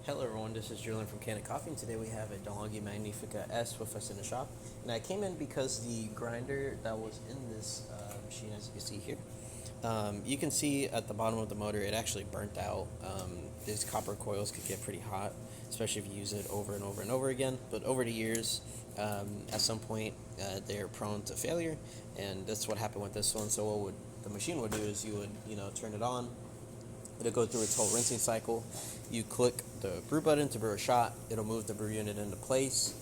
Hello everyone, this is Julian from Kanen Coffee, and today we have a DeLonghi Magnifica S with us in the shop. And I came in because the grinder that was in this machine, as you can see here, you can see at the bottom of the motor it actually burnt out. These copper coils could get pretty hot, especially if you use it over and over and over again. But over the years, at some point, they're prone to failure, and that's what happened with this one. So what the machine would do is you would turn it on. It'll go through its whole rinsing cycle. You click the brew button to brew a shot. It'll move the brew unit into place,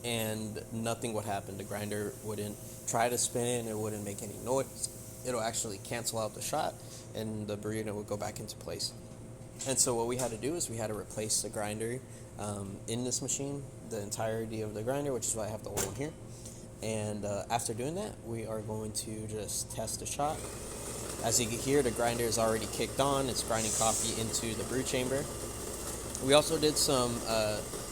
and nothing would happen. The grinder wouldn't try to spin. It wouldn't make any noise. It'll actually cancel out the shot, and the brew unit would go back into place. And so what we had to do is we had to replace the grinder in this machine, the entirety of the grinder, which is why I have the old one here. And after doing that, we are going to just test the shot. As you can hear, the grinder is already kicked on. It's grinding coffee into the brew chamber. We also did some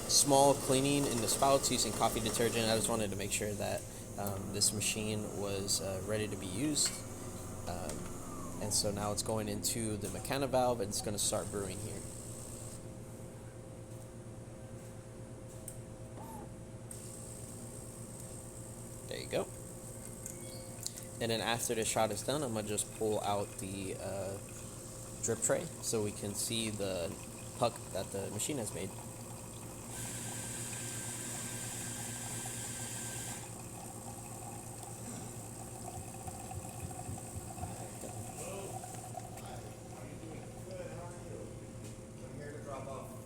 small cleaning in the spouts using coffee detergent. I just wanted to make sure that this machine was ready to be used. And so now it's going into the mechanical valve, and it's going to start brewing here. There you go. And then after the shot is done, I'm going to just pull out the drip tray so we can see the puck that the machine has made.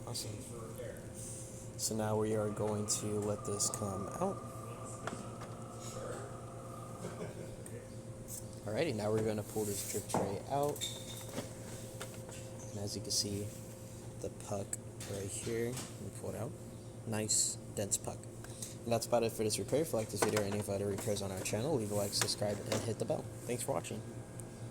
Awesome. So now we are going to let this come out. Alrighty, now we're going to pull this drip tray out. And as you can see, the puck right here, let me pull it out. Nice, dense puck. And that's about it for this repair. If you like this video or any of other repairs on our channel, leave a like, subscribe, and hit the bell. Thanks for watching.